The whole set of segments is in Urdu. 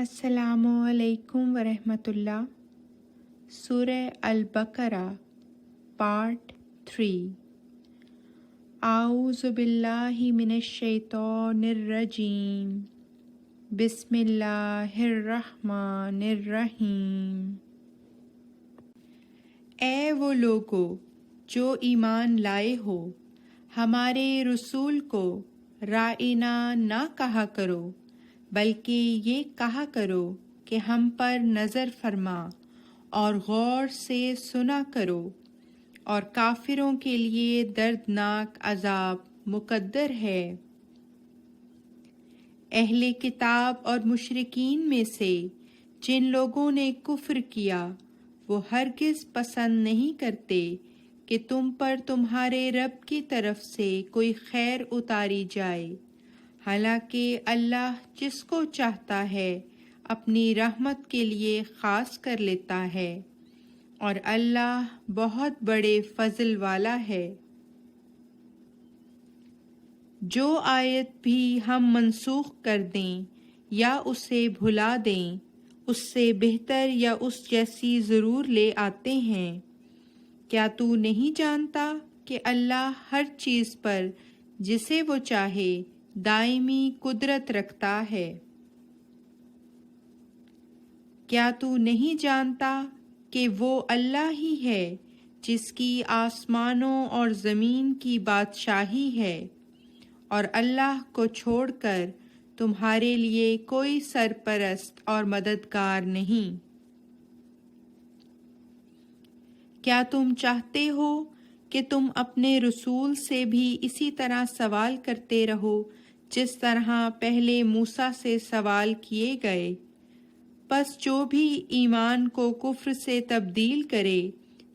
السلام علیکم ورحمۃ اللہ۔ سورہ البقرہ پارٹ 3۔ اعوذ باللہ من الشیطان الرجیم، بسم اللہ الرحمن الرحیم۔ اے وہ لوگو جو ایمان لائے ہو، ہمارے رسول کو رائنا نہ کہا کرو، بلکہ یہ کہا کرو کہ ہم پر نظر فرما اور غور سے سنا کرو، اور کافروں کے لیے دردناک عذاب مقدر ہے۔ اہل کتاب اور مشرکین میں سے جن لوگوں نے کفر کیا، وہ ہرگز پسند نہیں کرتے کہ تم پر تمہارے رب کی طرف سے کوئی خیر اتاری جائے، حالانکہ اللہ جس کو چاہتا ہے اپنی رحمت کے لیے خاص کر لیتا ہے، اور اللہ بہت بڑے فضل والا ہے۔ جو آیت بھی ہم منسوخ کر دیں یا اسے بھلا دیں، اس سے بہتر یا اس جیسی ضرور لے آتے ہیں۔ کیا تو نہیں جانتا کہ اللہ ہر چیز پر جسے وہ چاہے دائمی قدرت رکھتا ہے؟ کیا تو نہیں جانتا کہ وہ اللہ ہی ہے جس کی آسمانوں اور زمین کی بادشاہی ہے، اور اللہ کو چھوڑ کر تمہارے لیے کوئی سرپرست اور مددگار نہیں؟ کیا تم چاہتے ہو کہ تم اپنے رسول سے بھی اسی طرح سوال کرتے رہو جس طرح پہلے موسیٰ سے سوال کیے گئے؟ پس جو بھی ایمان کو کفر سے تبدیل کرے،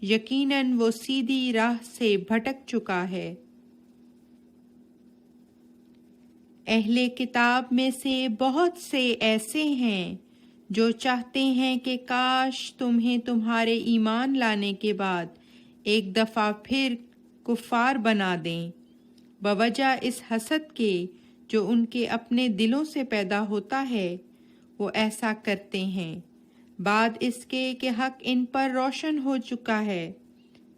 یقیناً وہ سیدھی راہ سے بھٹک چکا ہے۔ اہل کتاب میں سے بہت سے ایسے ہیں جو چاہتے ہیں کہ کاش تمہیں تمہارے ایمان لانے کے بعد ایک دفعہ پھر کفار بنا دیں، بوجہ اس حسد کے جو ان کے اپنے دلوں سے پیدا ہوتا ہے۔ وہ ایسا کرتے ہیں بعد اس کے کہ حق ان پر روشن ہو چکا ہے،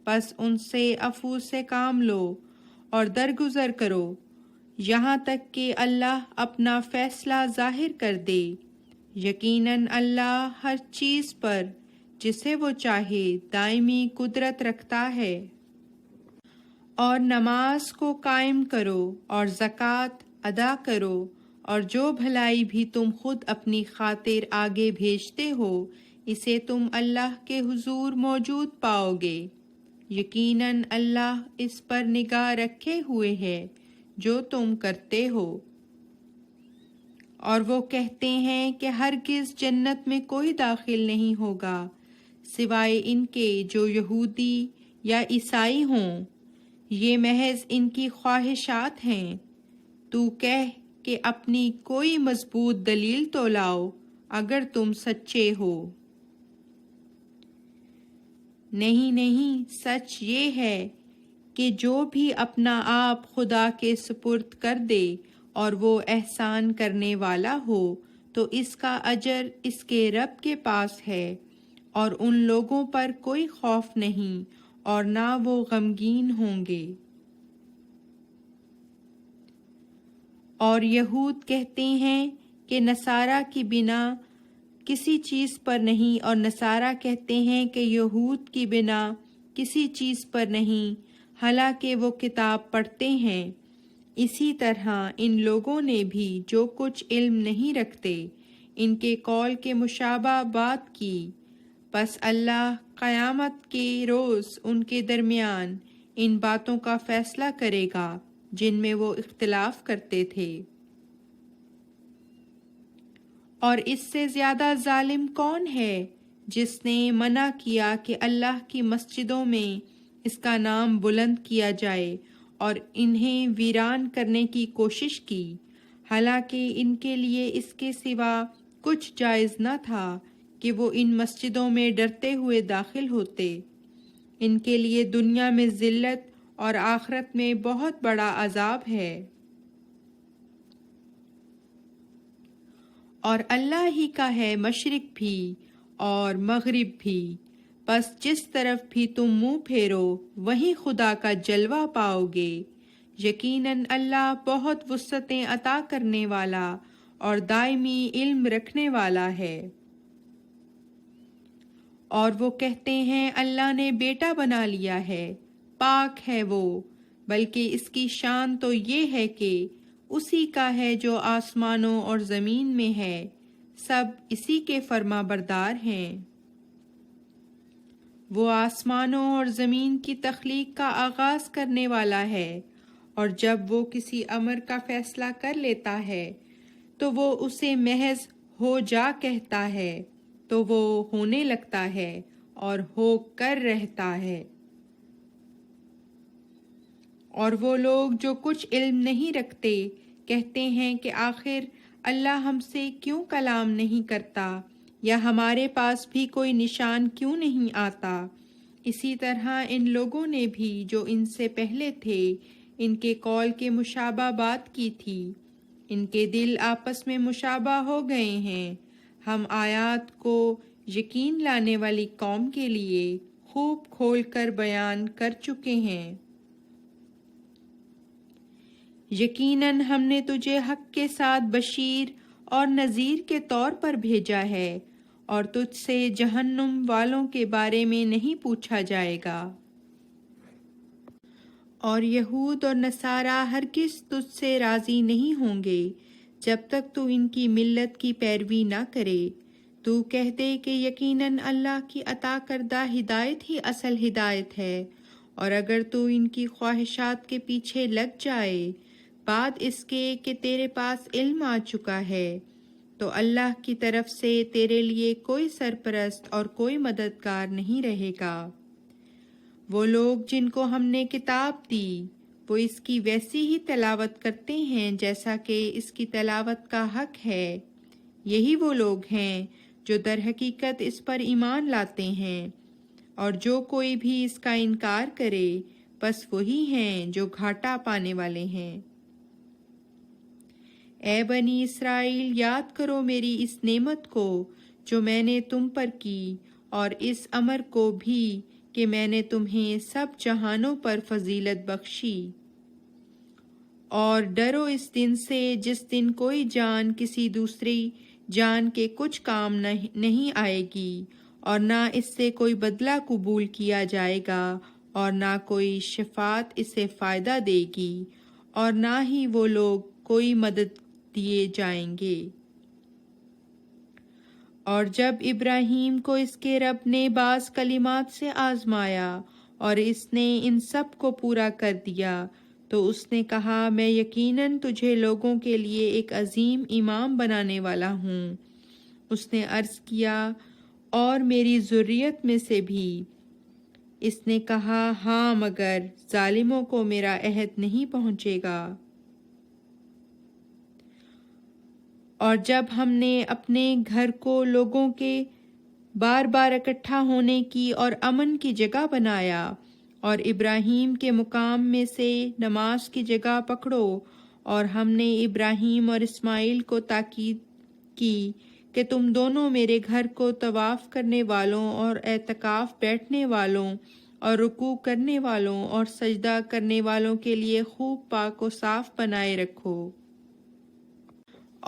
پس ان سے عفو سے کام لو اور درگزر کرو یہاں تک کہ اللہ اپنا فیصلہ ظاہر کر دے۔ یقیناً اللہ ہر چیز پر جسے وہ چاہے دائمی قدرت رکھتا ہے۔ اور نماز کو قائم کرو اور زکوٰۃ ادا کرو، اور جو بھلائی بھی تم خود اپنی خاطر آگے بھیجتے ہو، اسے تم اللہ کے حضور موجود پاؤ گے۔ یقیناً اللہ اس پر نگاہ رکھے ہوئے ہے جو تم کرتے ہو۔ اور وہ کہتے ہیں کہ ہرگز جنت میں کوئی داخل نہیں ہوگا سوائے ان کے جو یہودی یا عیسائی ہوں، یہ محض ان کی خواہشات ہیں۔ تو کہہ کہ اپنی کوئی مضبوط دلیل تو لاؤ اگر تم سچے ہو۔ نہیں نہیں، سچ یہ ہے کہ جو بھی اپنا آپ خدا کے سپرد کر دے اور وہ احسان کرنے والا ہو، تو اس کا اجر اس کے رب کے پاس ہے، اور ان لوگوں پر کوئی خوف نہیں اور نہ وہ غمگین ہوں گے۔ اور یہود کہتے ہیں کہ نصارہ کی بنا کسی چیز پر نہیں، اور نصارہ کہتے ہیں کہ یہود کی بنا کسی چیز پر نہیں، حالانکہ وہ کتاب پڑھتے ہیں۔ اسی طرح ان لوگوں نے بھی جو کچھ علم نہیں رکھتے، ان کے قول کے مشابہ بات کی، پس اللہ قیامت کے روز ان کے درمیان ان باتوں کا فیصلہ کرے گا جن میں وہ اختلاف کرتے تھے۔ اور اس سے زیادہ ظالم کون ہے جس نے منع کیا کہ اللہ کی مسجدوں میں اس کا نام بلند کیا جائے اور انہیں ویران کرنے کی کوشش کی، حالانکہ ان کے لیے اس کے سوا کچھ جائز نہ تھا کہ وہ ان مسجدوں میں ڈرتے ہوئے داخل ہوتے۔ ان کے لیے دنیا میں ذلت اور آخرت میں بہت بڑا عذاب ہے۔ اور اللہ ہی کا ہے مشرق بھی اور مغرب بھی، پس جس طرف بھی تم منہ پھیرو وہیں خدا کا جلوہ پاؤ گے۔ یقیناً اللہ بہت وسعتیں عطا کرنے والا اور دائمی علم رکھنے والا ہے۔ اور وہ کہتے ہیں اللہ نے بیٹا بنا لیا ہے، پاک ہے وہ، بلکہ اس کی شان تو یہ ہے کہ اسی کا ہے جو آسمانوں اور زمین میں ہے، سب اسی کے فرما بردار ہیں۔ وہ آسمانوں اور زمین کی تخلیق کا آغاز کرنے والا ہے، اور جب وہ کسی امر کا فیصلہ کر لیتا ہے تو وہ اسے محض ہو جا کہتا ہے تو وہ ہونے لگتا ہے اور ہو کر رہتا ہے۔ اور وہ لوگ جو کچھ علم نہیں رکھتے کہتے ہیں کہ آخر اللہ ہم سے کیوں کلام نہیں کرتا، یا ہمارے پاس بھی کوئی نشان کیوں نہیں آتا۔ اسی طرح ان لوگوں نے بھی جو ان سے پہلے تھے ان کے قول کے مشابہ بات کی تھی، ان کے دل آپس میں مشابہ ہو گئے ہیں۔ ہم آیات کو یقین لانے والی قوم کے لیے خوب کھول کر بیان کر چکے ہیں۔ یقیناً ہم نے تجھے حق کے ساتھ بشیر اور نذیر کے طور پر بھیجا ہے، اور تجھ سے جہنم والوں کے بارے میں نہیں پوچھا جائے گا۔ اور یہود اور نصارہ ہرگز تجھ سے راضی نہیں ہوں گے جب تک تو ان کی ملت کی پیروی نہ کرے۔ تو کہہ دے کہ یقیناً اللہ کی عطا کردہ ہدایت ہی اصل ہدایت ہے، اور اگر تو ان کی خواہشات کے پیچھے لگ جائے بعد اس کے کہ تیرے پاس علم آ چکا ہے، تو اللہ کی طرف سے تیرے لیے کوئی سرپرست اور کوئی مددگار نہیں رہے گا۔ وہ لوگ جن کو ہم نے کتاب دی وہ اس کی ویسی ہی تلاوت کرتے ہیں جیسا کہ اس کی تلاوت کا حق ہے۔ یہی وہ لوگ ہیں جو در حقیقت اس پر ایمان لاتے ہیں، اور جو کوئی بھی اس کا انکار کرے بس وہی ہیں جو گھاٹا پانے والے ہیں۔ اے بنی اسرائیل، یاد کرو میری اس نعمت کو جو میں نے تم پر کی، اور اس امر کو بھی کہ میں نے تمہیں سب جہانوں پر فضیلت بخشی۔ اور ڈرو اس دن سے جس دن کوئی جان کسی دوسری جان کے کچھ کام نہیں آئے گی، اور نہ اس سے کوئی بدلہ قبول کیا جائے گا، اور نہ کوئی شفاعت اسے فائدہ دے گی، اور نہ ہی وہ لوگ کوئی مدد دیے جائیں گے۔ اور جب ابراہیم کو اس کے رب نے بعض کلمات سے آزمایا اور اس نے ان سب کو پورا کر دیا تو اس نے کہا، میں یقیناً تجھے لوگوں کے لیے ایک عظیم امام بنانے والا ہوں۔ اس نے عرض کیا، اور میری ذریت میں سے بھی؟ اس نے کہا، ہاں، مگر ظالموں کو میرا عہد نہیں پہنچے گا۔ اور جب ہم نے اپنے گھر کو لوگوں کے بار بار اکٹھا ہونے کی اور امن کی جگہ بنایا، اور ابراہیم کے مقام میں سے نماز کی جگہ پکڑو، اور ہم نے ابراہیم اور اسماعیل کو تاکید کی کہ تم دونوں میرے گھر کو طواف کرنے والوں اور اعتکاف بیٹھنے والوں اور رکوع کرنے والوں اور سجدہ کرنے والوں کے لیے خوب پاک و صاف بنائے رکھو۔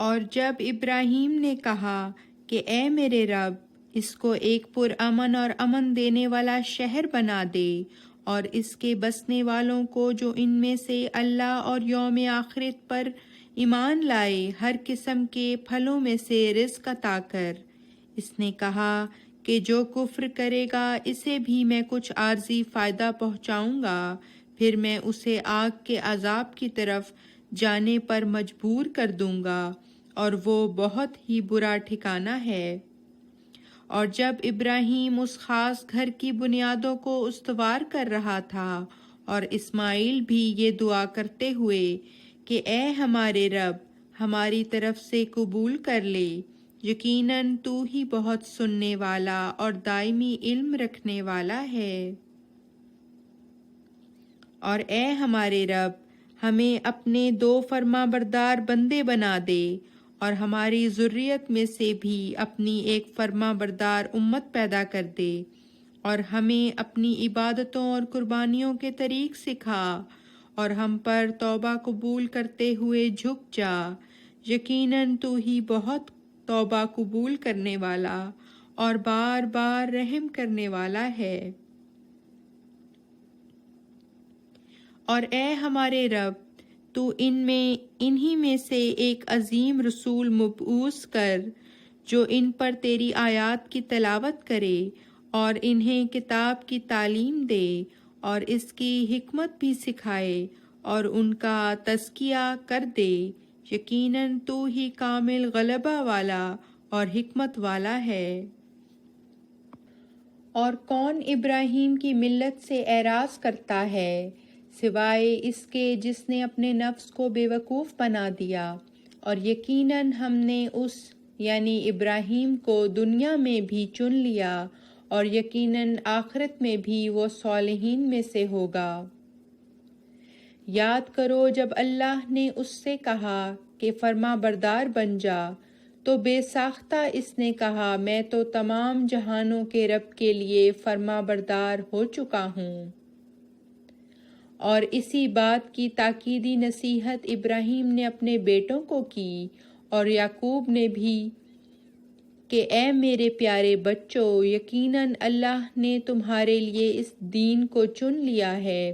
اور جب ابراہیم نے کہا کہ اے میرے رب، اس کو ایک پرامن اور امن دینے والا شہر بنا دے، اور اس کے بسنے والوں کو جو ان میں سے اللہ اور یوم آخرت پر ایمان لائے ہر قسم کے پھلوں میں سے رزق عطا کر۔ اس نے کہا کہ جو کفر کرے گا اسے بھی میں کچھ عارضی فائدہ پہنچاؤں گا، پھر میں اسے آگ کے عذاب کی طرف جانے پر مجبور کر دوں گا، اور وہ بہت ہی برا ٹھکانہ ہے۔ اور جب ابراہیم اس خاص گھر کی بنیادوں کو استوار کر رہا تھا، اور اسماعیل بھی یہ دعا کرتے ہوئے کہ اے ہمارے رب، ہماری طرف سے قبول کر لے، یقیناً تو ہی بہت سننے والا اور دائمی علم رکھنے والا ہے۔ اور اے ہمارے رب، ہمیں اپنے دو فرما بردار بندے بنا دے، اور ہماری ذریت میں سے بھی اپنی ایک فرما بردار امت پیدا کر دے، اور ہمیں اپنی عبادتوں اور قربانیوں کے طریق سکھا، اور ہم پر توبہ قبول کرتے ہوئے جھک جا۔ یقیناً تو ہی بہت توبہ قبول کرنے والا اور بار بار رحم کرنے والا ہے۔ اور اے ہمارے رب، تو انہی میں سے ایک عظیم رسول مبعوث کر جو ان پر تیری آیات کی تلاوت کرے اور انہیں کتاب کی تعلیم دے اور اس کی حکمت بھی سکھائے اور ان کا تزکیہ کر دے۔ یقیناً تو ہی کامل غلبہ والا اور حکمت والا ہے۔ اور کون ابراہیم کی ملت سے اعراض کرتا ہے سوائے اس کے جس نے اپنے نفس کو بے وقوف بنا دیا؟ اور یقیناً ہم نے اس یعنی ابراہیم کو دنیا میں بھی چن لیا، اور یقیناً آخرت میں بھی وہ صالحین میں سے ہوگا۔ یاد کرو جب اللہ نے اس سے کہا کہ فرما بردار بن جا، تو بے ساختہ اس نے کہا میں تو تمام جہانوں کے رب کے لیے فرما بردار ہو چکا ہوں۔ اور اسی بات کی تاکیدی نصیحت ابراہیم نے اپنے بیٹوں کو کی اور یعقوب نے بھی کہ اے میرے پیارے بچوں، یقیناً اللہ نے تمہارے لیے اس دین کو چن لیا ہے،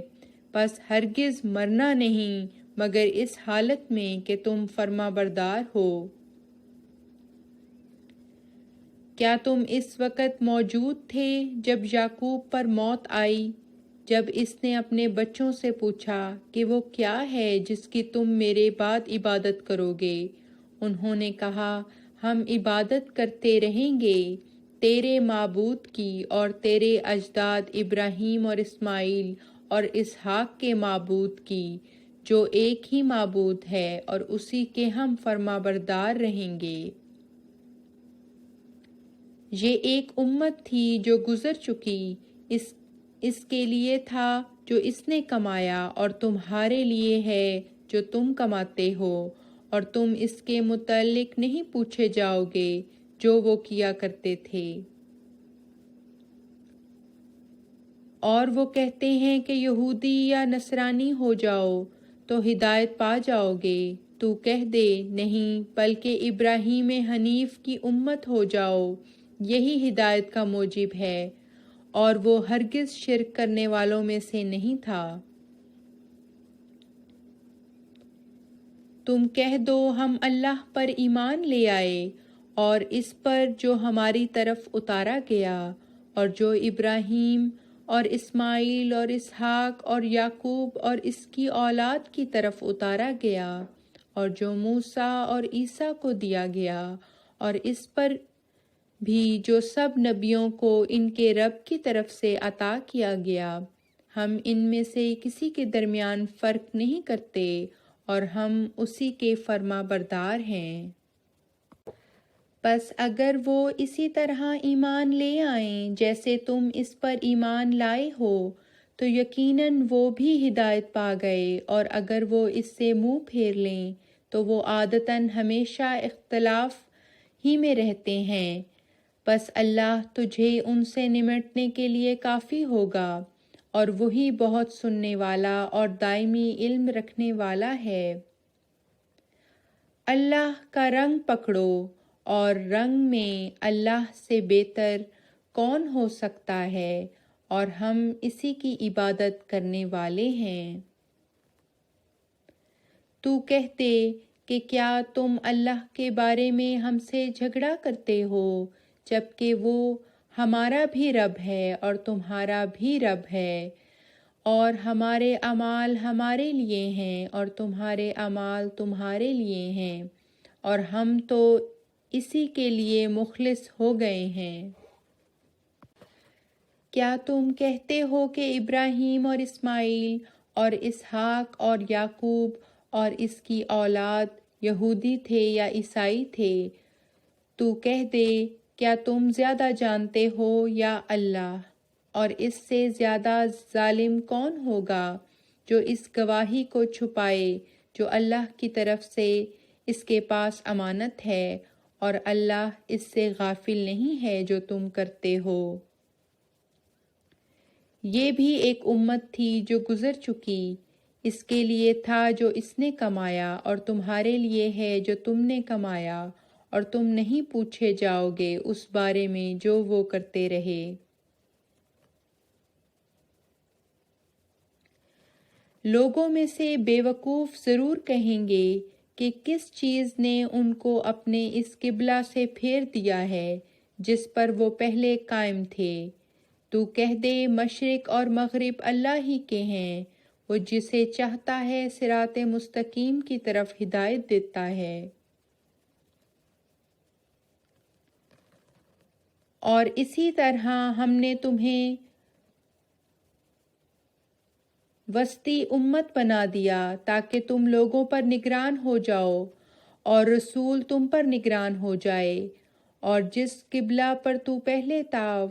پس ہرگز مرنا نہیں مگر اس حالت میں کہ تم فرما بردار ہو۔ کیا تم اس وقت موجود تھے جب یعقوب پر موت آئی، جب اس نے اپنے بچوں سے پوچھا کہ وہ کیا ہے جس کی تم میرے بعد عبادت کرو گے؟ انہوں نے کہا ہم عبادت کرتے رہیں گے تیرے معبود کی اور تیرے اجداد ابراہیم اور اسماعیل اور اسحاق کے معبود کی، جو ایک ہی معبود ہے، اور اسی کے ہم فرما بردار رہیں گے۔ یہ ایک امت تھی جو گزر چکی، اس کے لیے تھا جو اس نے کمایا، اور تمہارے لیے ہے جو تم کماتے ہو، اور تم اس کے متعلق نہیں پوچھے جاؤ گے جو وہ کیا کرتے تھے۔ اور وہ کہتے ہیں کہ یہودی یا نصرانی ہو جاؤ تو ہدایت پا جاؤ گے۔ تو کہہ دے نہیں، بلکہ ابراہیم حنیف کی امت ہو جاؤ، یہی ہدایت کا موجب ہے، اور وہ ہرگز شرک کرنے والوں میں سے نہیں تھا۔ تم کہہ دو ہم اللہ پر ایمان لے آئے اور اس پر جو ہماری طرف اتارا گیا، اور جو ابراہیم اور اسماعیل اور اسحاق اور یعقوب اور اس کی اولاد کی طرف اتارا گیا، اور جو موسیٰ اور عیسیٰ کو دیا گیا، اور اس پر بھی جو سب نبیوں کو ان کے رب کی طرف سے عطا کیا گیا۔ ہم ان میں سے کسی کے درمیان فرق نہیں کرتے، اور ہم اسی کے فرما بردار ہیں۔ پس اگر وہ اسی طرح ایمان لے آئیں جیسے تم اس پر ایمان لائے ہو، تو یقیناً وہ بھی ہدایت پا گئے، اور اگر وہ اس سے منہ پھیر لیں تو وہ عادتاً ہمیشہ اختلاف ہی میں رہتے ہیں۔ بس اللہ تجھے ان سے نمٹنے کے لیے کافی ہوگا، اور وہی بہت سننے والا اور دائمی علم رکھنے والا ہے۔ اللہ کا رنگ پکڑو، اور رنگ میں اللہ سے بہتر کون ہو سکتا ہے، اور ہم اسی کی عبادت کرنے والے ہیں۔ تو کہتے کہ کیا تم اللہ کے بارے میں ہم سے جھگڑا کرتے ہو، جبکہ وہ ہمارا بھی رب ہے اور تمہارا بھی رب ہے، اور ہمارے اعمال ہمارے لیے ہیں اور تمہارے اعمال تمہارے لیے ہیں، اور ہم تو اسی کے لیے مخلص ہو گئے ہیں۔ کیا تم کہتے ہو کہ ابراہیم اور اسماعیل اور اسحاق اور یعقوب اور اس کی اولاد یہودی تھے یا عیسائی تھے؟ تو کہہ دے کیا تم زیادہ جانتے ہو یا اللہ؟ اور اس سے زیادہ ظالم کون ہوگا جو اس گواہی کو چھپائے جو اللہ کی طرف سے اس کے پاس امانت ہے اور اللہ اس سے غافل نہیں ہے جو تم کرتے ہو۔ یہ بھی ایک امت تھی جو گزر چکی، اس کے لیے تھا جو اس نے کمایا اور تمہارے لیے ہے جو تم نے کمایا، اور تم نہیں پوچھے جاؤ گے اس بارے میں جو وہ کرتے رہے۔ لوگوں میں سے بے وقوف ضرور کہیں گے کہ کس چیز نے ان کو اپنے اس قبلہ سے پھیر دیا ہے جس پر وہ پہلے قائم تھے۔ تو کہہ دے مشرق اور مغرب اللہ ہی کے ہیں، وہ جسے چاہتا ہے صراط مستقیم کی طرف ہدایت دیتا ہے۔ اور اسی طرح ہم نے تمہیں وسطی امت بنا دیا تاکہ تم لوگوں پر نگران ہو جاؤ اور رسول تم پر نگران ہو جائے، اور جس قبلہ پر تو پہلے تھا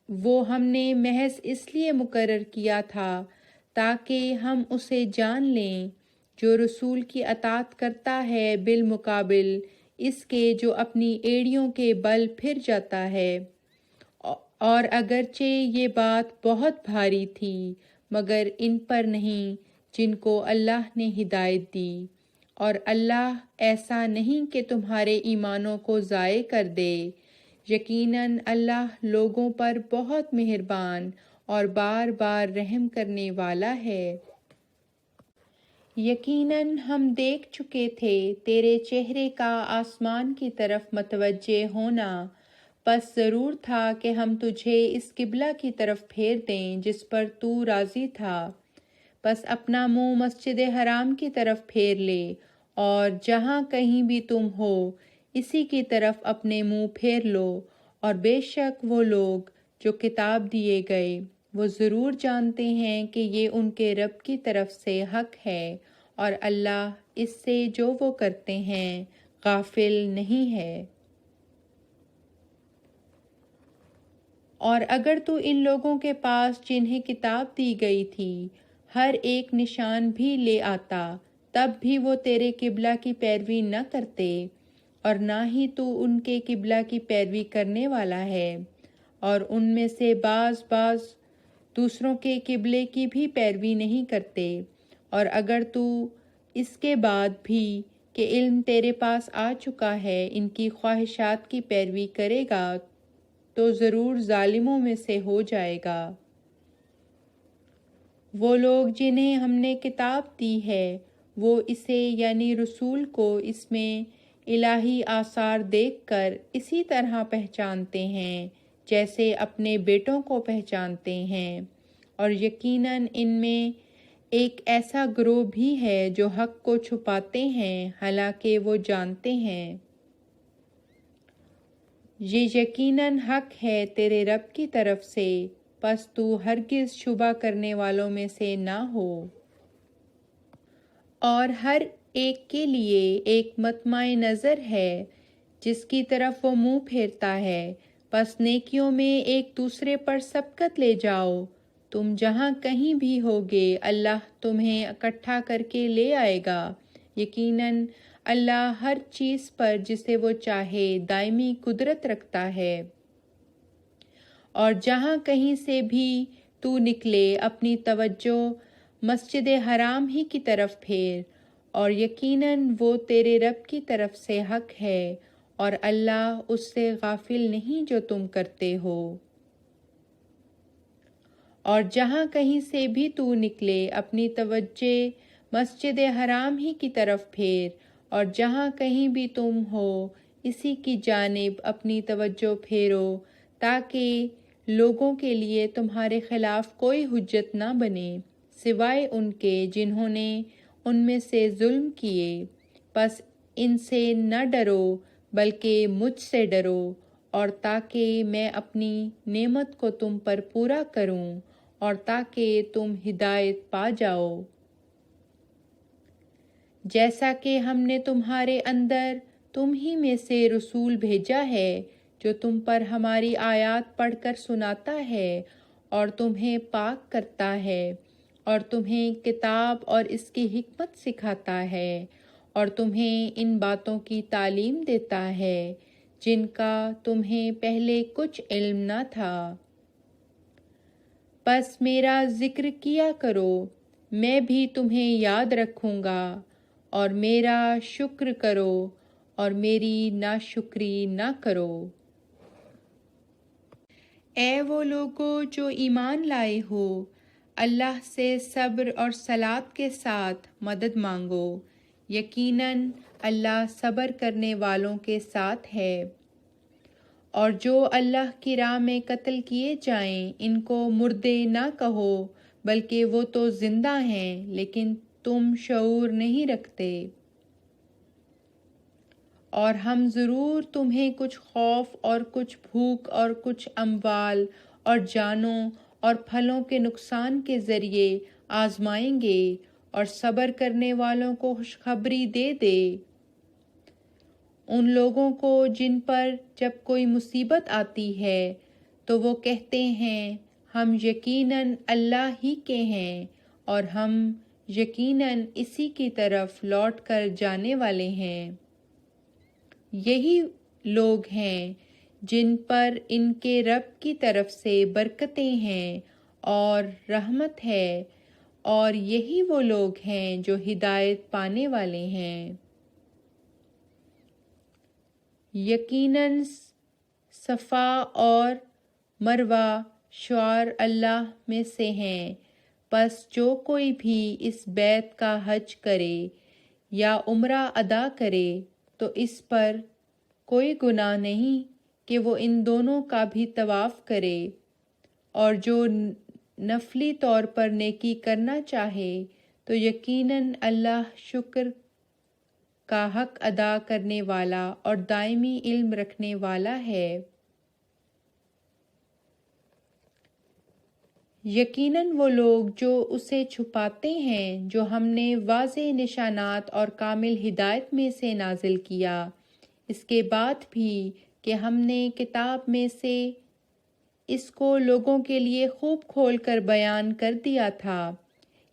وہ ہم نے محض اس لیے مقرر کیا تھا تاکہ ہم اسے جان لیں۔ جو رسول کی اطاعت کرتا ہے بالمقابل اس کے جو اپنی ایڑیوں کے بل پھر جاتا ہے، اور اگرچہ یہ بات بہت بھاری تھی مگر ان پر نہیں جن کو اللہ نے ہدایت دی، اور اللہ ایسا نہیں کہ تمہارے ایمانوں کو ضائع کر دے۔ یقیناً اللہ لوگوں پر بہت مہربان اور بار بار رحم کرنے والا ہے۔ یقیناً ہم دیکھ چکے تھے تیرے چہرے کا آسمان کی طرف متوجہ ہونا، پس ضرور تھا کہ ہم تجھے اس قبلہ کی طرف پھیر دیں جس پر تو راضی تھا، پس اپنا منہ مسجد حرام کی طرف پھیر لے، اور جہاں کہیں بھی تم ہو اسی کی طرف اپنے منہ پھیر لو۔ اور بے شک وہ لوگ جو کتاب دیے گئے وہ ضرور جانتے ہیں کہ یہ ان کے رب کی طرف سے حق ہے، اور اللہ اس سے جو وہ کرتے ہیں غافل نہیں ہے۔ اور اگر تو ان لوگوں کے پاس جنہیں کتاب دی گئی تھی ہر ایک نشان بھی لے آتا، تب بھی وہ تیرے قبلہ کی پیروی نہ کرتے، اور نہ ہی تو ان کے قبلہ کی پیروی کرنے والا ہے، اور ان میں سے بعض دوسروں کے قبلے کی بھی پیروی نہیں کرتے۔ اور اگر تو اس کے بعد بھی کہ علم تیرے پاس آ چکا ہے ان کی خواہشات کی پیروی کرے گا تو ضرور ظالموں میں سے ہو جائے گا۔ وہ لوگ جنہیں ہم نے کتاب دی ہے وہ اسے یعنی رسول کو اس میں الہی آثار دیکھ کر اسی طرح پہچانتے ہیں جیسے اپنے بیٹوں کو پہچانتے ہیں، اور یقیناً ان میں ایک ایسا گروہ بھی ہے جو حق کو چھپاتے ہیں حالانکہ وہ جانتے ہیں۔ یہ یقیناً حق ہے تیرے رب کی طرف سے، پس تو ہرگز شبہ کرنے والوں میں سے نہ ہو۔ اور ہر ایک کے لیے ایک مطمع نظر ہے جس کی طرف وہ منہ پھیرتا ہے، پس نیکیوں میں ایک دوسرے پر سبقت لے جاؤ۔ تم جہاں کہیں بھی ہوگے اللہ تمہیں اکٹھا کر کے لے آئے گا۔ یقیناً اللہ ہر چیز پر جسے وہ چاہے دائمی قدرت رکھتا ہے۔ اور جہاں کہیں سے بھی تو نکلے اپنی توجہ مسجد حرام ہی کی طرف پھیر، اور یقیناً وہ تیرے رب کی طرف سے حق ہے، اور اللہ اس سے غافل نہیں جو تم کرتے ہو۔ اور جہاں کہیں سے بھی تو نکلے اپنی توجہ مسجد حرام ہی کی طرف پھیر، اور جہاں کہیں بھی تم ہو اسی کی جانب اپنی توجہ پھیرو تاکہ لوگوں کے لیے تمہارے خلاف کوئی حجت نہ بنے سوائے ان کے جنہوں نے ان میں سے ظلم کیے۔ پس ان سے نہ ڈرو بلکہ مجھ سے ڈرو، اور تاکہ میں اپنی نعمت کو تم پر پورا کروں اور تاکہ تم ہدایت پا جاؤ۔ جیسا کہ ہم نے تمہارے اندر تم ہی میں سے رسول بھیجا ہے جو تم پر ہماری آیات پڑھ کر سناتا ہے اور تمہیں پاک کرتا ہے اور تمہیں کتاب اور اس کی حکمت سکھاتا ہے، اور تمہیں ان باتوں کی تعلیم دیتا ہے جن کا تمہیں پہلے کچھ علم نہ تھا۔ پس میرا ذکر کیا کرو، میں بھی تمہیں یاد رکھوں گا، اور میرا شکر کرو اور میری ناشکری نہ کرو۔ اے وہ لوگو جو ایمان لائے ہو، اللہ سے صبر اور صلات کے ساتھ مدد مانگو، یقیناً اللہ صبر کرنے والوں کے ساتھ ہے۔ اور جو اللہ کی راہ میں قتل کیے جائیں ان کو مردے نہ کہو، بلکہ وہ تو زندہ ہیں لیکن تم شعور نہیں رکھتے۔ اور ہم ضرور تمہیں کچھ خوف اور کچھ بھوک اور کچھ اموال اور جانوں اور پھلوں کے نقصان کے ذریعے آزمائیں گے، اور صبر کرنے والوں کو خوشخبری دے دے۔ ان لوگوں کو جن پر جب کوئی مصیبت آتی ہے تو وہ کہتے ہیں ہم یقیناً اللہ ہی کے ہیں اور ہم یقیناً اسی کی طرف لوٹ کر جانے والے ہیں۔ یہی لوگ ہیں جن پر ان کے رب کی طرف سے برکتیں ہیں اور رحمت ہے، اور یہی وہ لوگ ہیں جو ہدایت پانے والے ہیں۔ یقیناً صفا اور مروہ شعائر اللہ میں سے ہیں، پس جو کوئی بھی اس بیت کا حج کرے یا عمرہ ادا کرے تو اس پر کوئی گناہ نہیں کہ وہ ان دونوں کا بھی طواف کرے، اور جو نفلی طور پر نیکی کرنا چاہے تو یقیناً اللہ شکر کا حق ادا کرنے والا اور دائمی علم رکھنے والا ہے۔ یقیناً وہ لوگ جو اسے چھپاتے ہیں جو ہم نے واضح نشانات اور کامل ہدایت میں سے نازل کیا، اس کے بعد بھی کہ ہم نے کتاب میں سے اس کو لوگوں کے لیے خوب کھول کر بیان کر دیا تھا،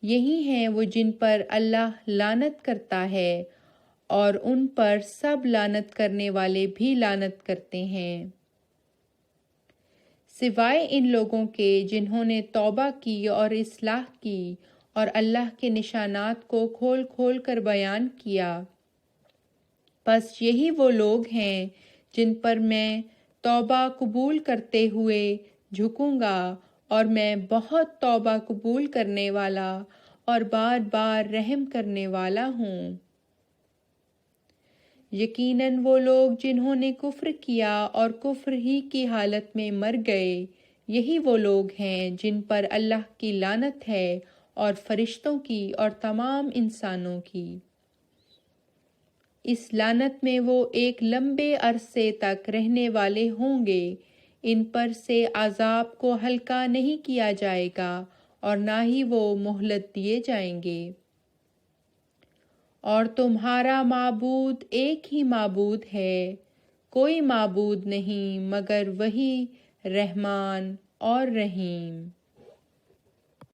یہی ہیں وہ جن پر اللہ لعنت کرتا ہے، اور ان پر سب لعنت کرنے والے بھی لعنت کرتے ہیں، سوائے ان لوگوں کے جنہوں نے توبہ کی اور اصلاح کی اور اللہ کے نشانات کو کھول کھول کر بیان کیا۔ پس یہی وہ لوگ ہیں جن پر میں توبہ قبول کرتے ہوئے جھکوں گا، اور میں بہت توبہ قبول کرنے والا اور بار بار رحم کرنے والا ہوں۔ یقیناً وہ لوگ جنہوں نے کفر کیا اور کفر ہی کی حالت میں مر گئے، یہی وہ لوگ ہیں جن پر اللہ کی لعنت ہے اور فرشتوں کی اور تمام انسانوں کی۔ اس لعنت میں وہ ایک لمبے عرصے تک رہنے والے ہوں گے، ان پر سے عذاب کو ہلکا نہیں کیا جائے گا اور نہ ہی وہ مہلت دیے جائیں گے۔ اور تمہارا معبود ایک ہی معبود ہے، کوئی معبود نہیں مگر وہی رحمان اور رحیم۔